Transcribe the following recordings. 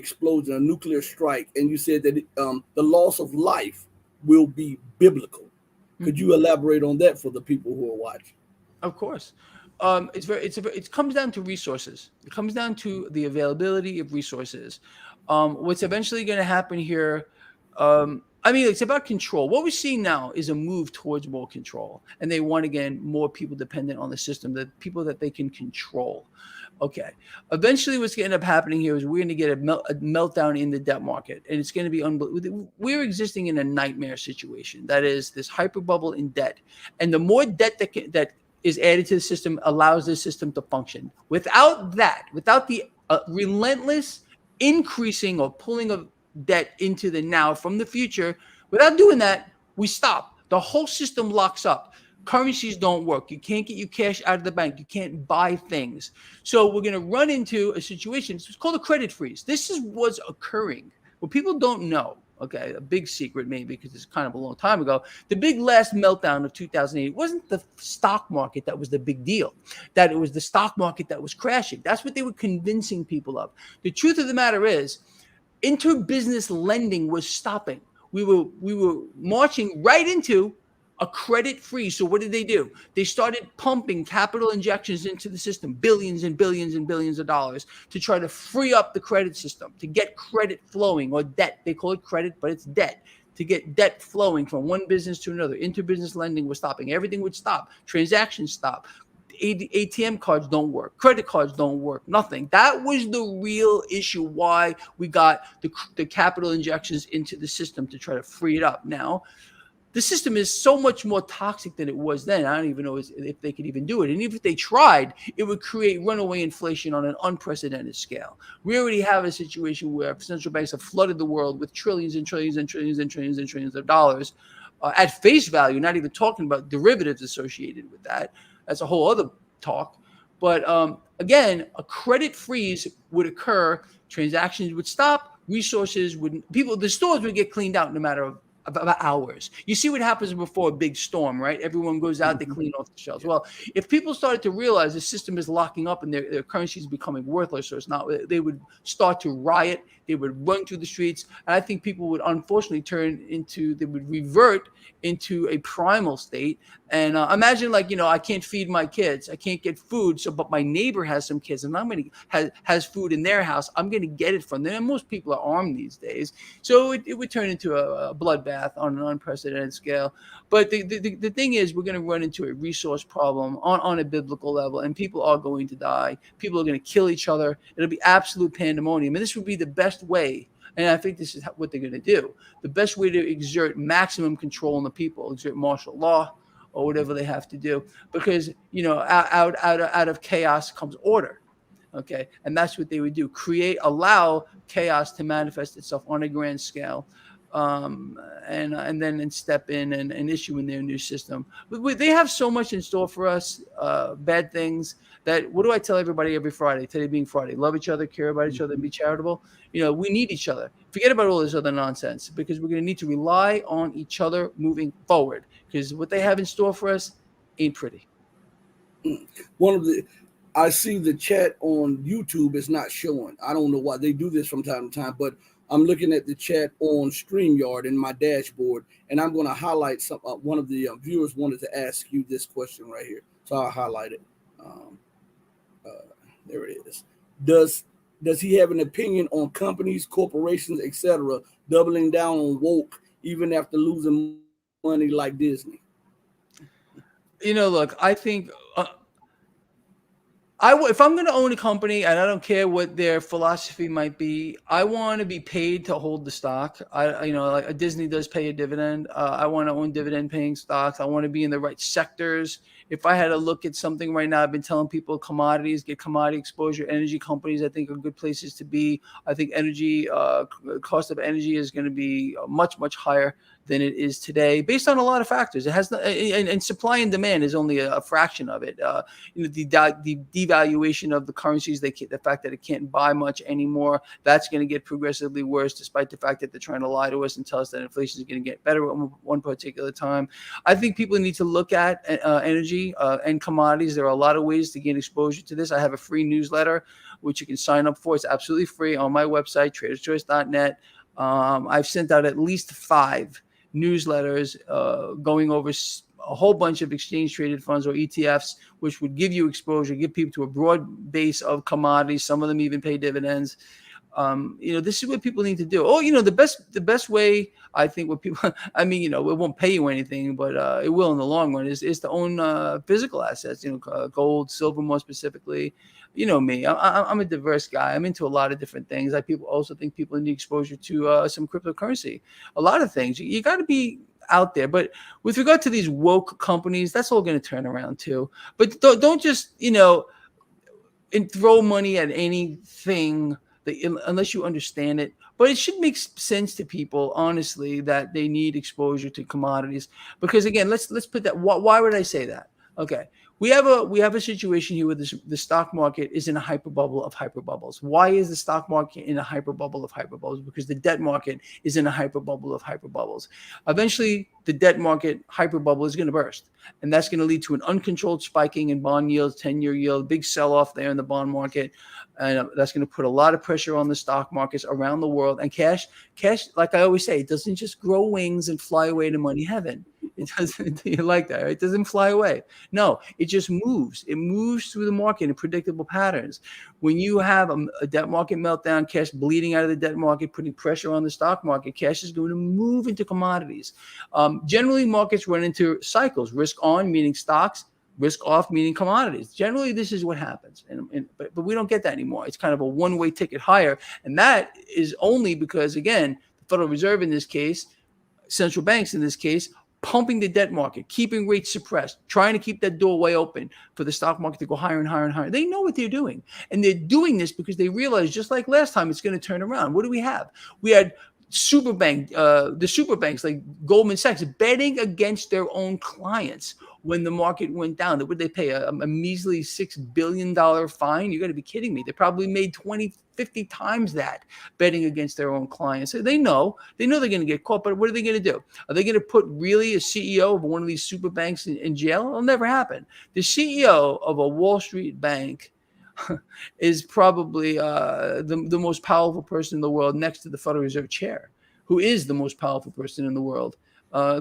explosion, a nuclear strike, and you said that the loss of life will be biblical. Could Mhm. you elaborate on that for the people who are watching? Of course. It comes down to resources. It comes down to the availability of resources. What's eventually going to happen here, I mean, it's about control. What we're seeing now is a move towards more control, and they want, again, more people dependent on the system, the people that they can control. Okay. Eventually, what's going to end up happening here is we're going to get a meltdown in the debt market, and it's going to be unbelievable. We're existing in a nightmare situation. That is this hyper bubble in debt, and the more debt that is added to the system allows this system to function. Without that, without the relentless increasing or pulling of debt into the now from the future, without doing that, we stop. The whole system locks up. Currencies don't work. You can't get your cash out of the bank. You can't buy things. So we're going to run into a situation. It's called a credit freeze. This is what's occurring. What people don't know, okay, a big secret maybe because it's kind of a long time ago. The big last meltdown of 2008, it wasn't the stock market that was the big deal, that it was the stock market that was crashing. That's what they were convincing people of. The truth of the matter is, interbusiness lending was stopping. We were marching right into a credit freeze. So what did they do? They started pumping capital injections into the system, billions and billions and billions of dollars, to try to free up the credit system, to get credit flowing, or debt. They call it credit, but it's debt. To get debt flowing from one business to another. Interbusiness lending was stopping. Everything would stop. Transactions stop. ATM cards don't work. Credit cards don't work. Nothing. That was the real issue why we got the capital injections into the system to try to free it up. Now, the system is so much more toxic than it was then. I don't even know if they could even do it. And even if they tried, it would create runaway inflation on an unprecedented scale. We already have a situation where central banks have flooded the world with trillions and trillions and trillions and trillions and trillions of dollars at face value, not even talking about derivatives associated with that. That's a whole other talk. But again, a credit freeze would occur. Transactions would stop. Resources would the stores would get cleaned out no matter about hours. You see what happens before a big storm, right? Everyone goes out, they clean off the shelves. Well, if people started to realize the system is locking up and their currency is becoming worthless, or it's not, they would start to riot. They would run through the streets. And I think people would unfortunately they would revert into a primal state. And imagine, like, I can't feed my kids. I can't get food. But my neighbor has some kids and has food in their house. I'm going to get it from them. And most people are armed these days. So it would turn into a bloodbath on an unprecedented scale. But the thing is, we're going to run into a resource problem on a biblical level, and people are going to die. People are going to kill each other. It'll be absolute pandemonium. And this would be the best way. And I think this is what they're going to do. The best way to exert maximum control on the people, exert martial law or whatever they have to do, because, out of chaos comes order. Okay. And that's what they would do. Allow chaos to manifest itself on a grand scale. And then step in and issue in their new system. They have so much in store for us, bad things. That, what do I tell everybody every Friday? Today being Friday, love each other, care about each other, and be charitable. We need each other. Forget about all this other nonsense, because we're going to need to rely on each other moving forward, because what they have in store for us ain't pretty. I see the chat on YouTube is not showing. I don't know why they do this from time to time, but I'm looking at the chat on StreamYard in my dashboard, and I'm going to highlight some. One of the viewers wanted to ask you this question right here, so I'll highlight it. There it is. Does he have an opinion on companies, corporations, etc., doubling down on woke even after losing money like Disney? Look, I think. If I'm going to own a company, and I don't care what their philosophy might be, I want to be paid to hold the stock. Like a Disney does pay a dividend. I want to own dividend-paying stocks. I want to be in the right sectors. If I had to look at something right now, I've been telling people commodities, get commodity exposure. Energy companies, I think, are good places to be. I think cost of energy is going to be much, much higher than it is today, based on a lot of factors. It has and supply and demand is only a fraction of it. The devaluation of the currencies, the fact that it can't buy much anymore, that's going to get progressively worse, despite the fact that they're trying to lie to us and tell us that inflation is going to get better at one particular time. I think people need to look at energy cryptocurrency and commodities. There are a lot of ways to gain exposure to this. I have a free newsletter which you can sign up for. It's absolutely free on my website, traderschoice.net. I've sent out at least 5 newsletters going over a whole bunch of exchange traded funds or ETFs, which would give you exposure, give people to a broad base of commodities. Some of them even pay dividends. This is what people need to do. Oh, the best way, I think, what people, I mean, it won't pay you anything, but it will in the long run, is to own physical assets, gold, silver, more specifically. You know me, I'm a diverse guy. I'm into a lot of different things. Also think people need exposure to some cryptocurrency, a lot of things. You got to be out there. But with regard to these woke companies, that's all going to turn around too. But don't just, and throw money at anything unless you understand it. But it should make sense to people, honestly, that they need exposure to commodities. Because again, let's put that. Why would I say that? Okay, we have a situation here where the stock market is in a hyperbubble of hyperbubbles. Why is the stock market in a hyperbubble of hyperbubbles? Because the debt market is in a hyperbubble of hyperbubbles. Eventually, the debt market hyperbubble is going to burst, and that's going to lead to an uncontrolled spiking in bond yields, 10-year yield, big sell-off there in the bond market, and that's going to put a lot of pressure on the stock markets around the world. And cash, like I always say, it doesn't just grow wings and fly away to money heaven. It doesn't. You like that, right? It doesn't fly away. No, it just moves. It moves through the market in predictable patterns. When you have a debt market meltdown, cash bleeding out of the debt market, putting pressure on the stock market, cash is going to move into commodities. Generally, markets run into cycles: risk on, meaning stocks; risk off, meaning commodities. Generally, this is what happens, but we don't get that anymore. It's kind of a one-way ticket higher, and that is only because, again, the Federal Reserve in this case, central banks in this case, pumping the debt market, keeping rates suppressed, trying to keep that doorway open for the stock market to go higher and higher and higher. They know what they're doing, and they're doing this because they realize, just like last time, it's going to turn around. What do we have? We had the super banks like Goldman Sachs betting against their own clients when the market went down. Would they pay a measly $6 billion fine? You got to be kidding me. They probably made 20, 50 times that betting against their own clients. So they know they're going to get caught, but what are they going to do? Are they going to put really a CEO of one of these super banks in jail? It'll never happen. The CEO of a Wall Street bank is probably the most powerful person in the world, next to the Federal Reserve chair, who is the most powerful person in the world.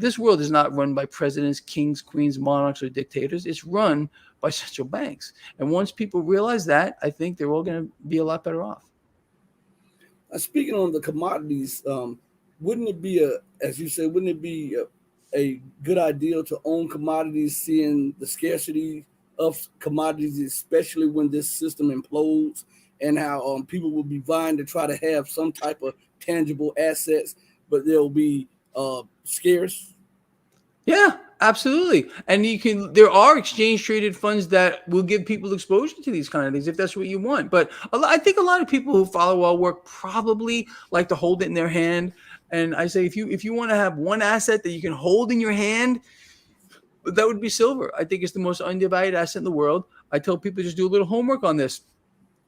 This world is not run by presidents, kings, queens, monarchs, or dictators. It's run by central banks. And once people realize that, I think they're all going to be a lot better off. Speaking on the commodities, wouldn't it be as you said, wouldn't it be a good idea to own commodities, seeing the scarcity of commodities, especially when this system implodes, and how people will be vying to try to have some type of tangible assets, but they'll be scarce? Yeah, absolutely. And there are exchange traded funds that will give people exposure to these kind of things if that's what you want. But I think a lot of people who follow our work probably like to hold it in their hand. And I say, if you want to have one asset that you can hold in your hand, that would be silver. I think it's the most undervalued asset in the world. I tell people, just do a little homework on this.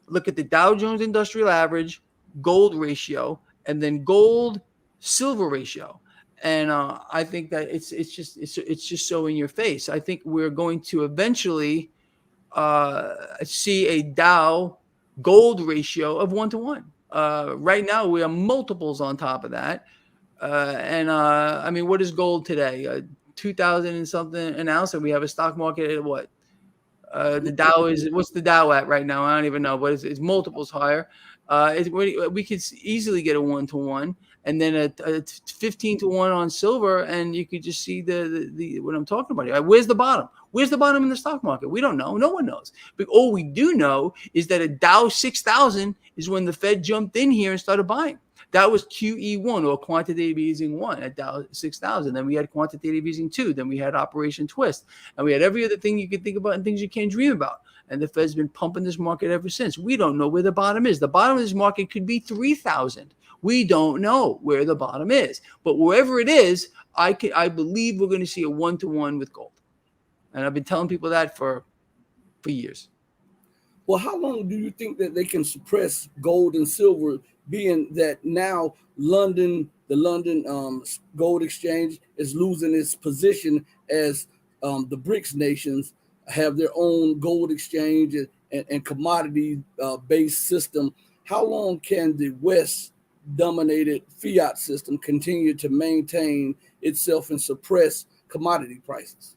Look at the Dow Jones Industrial Average, gold ratio, and then gold silver ratio. And I think that it's just so in your face. I think we're going to eventually see a Dow gold ratio of 1-to-1. Right now, we are multiples on top of that. I mean, what is gold today? 2,000 and something an ounce, and we have a stock market at what? The Dow what's the Dow at right now? I don't even know, but it's multiples higher. We could easily get a 1-to-1, and then a 15-to-1 on silver, and you could just see the what I'm talking about here. Where's the bottom? Where's the bottom in the stock market? We don't know. No one knows. But all we do know is that a Dow 6,000 is when the Fed jumped in here and started buying. That was QE1, or quantitative easing 1, at Dow 6,000. Then we had quantitative easing 2. Then we had Operation Twist. And we had every other thing you could think about and things you can't dream about. And the Fed's been pumping this market ever since. We don't know where the bottom is. The bottom of this market could be 3,000. We don't know where the bottom is. But wherever it is, I believe we're going to see a 1-to-1 with gold. And I've been telling people that for years. Well, how long do you think that they can suppress gold and silver, being that now the London Gold Exchange is losing its position as the BRICS nations have their own gold exchange and commodity based system. How long can the West dominated fiat system continue to maintain itself and suppress commodity prices?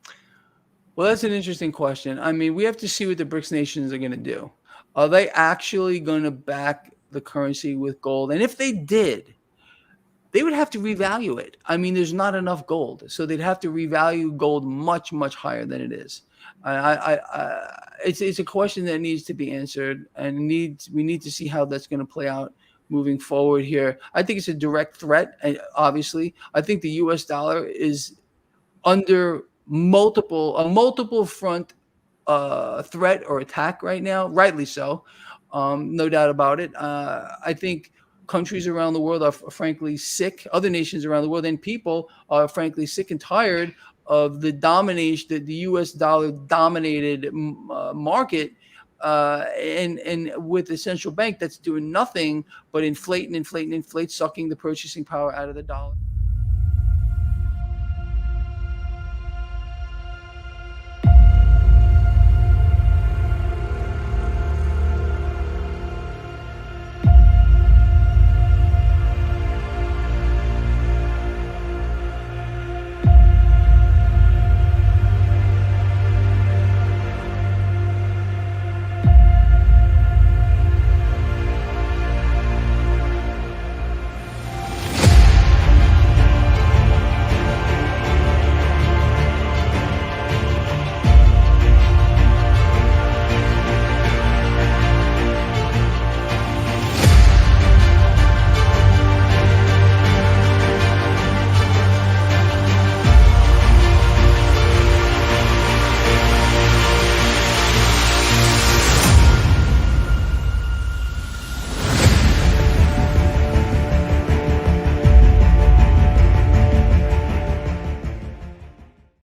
Well, that's an interesting question. I mean, we have to see what the BRICS nations are going to do. Are they actually going to back the currency with gold? And if they did, they would have to revalue it. I mean, there's not enough gold, so they'd have to revalue gold much, much higher than it is. It's a question that needs to be answered, and we need to see how that's going to play out moving forward here. I think it's a direct threat, and obviously, I think the U.S. dollar is under multiple front threat or attack right now, rightly so. No doubt about it. I think countries around the world are frankly sick. Other nations around the world and people are frankly sick and tired of the domination that the U.S. dollar dominated market. And with the central bank that's doing nothing but inflate, sucking the purchasing power out of the dollar.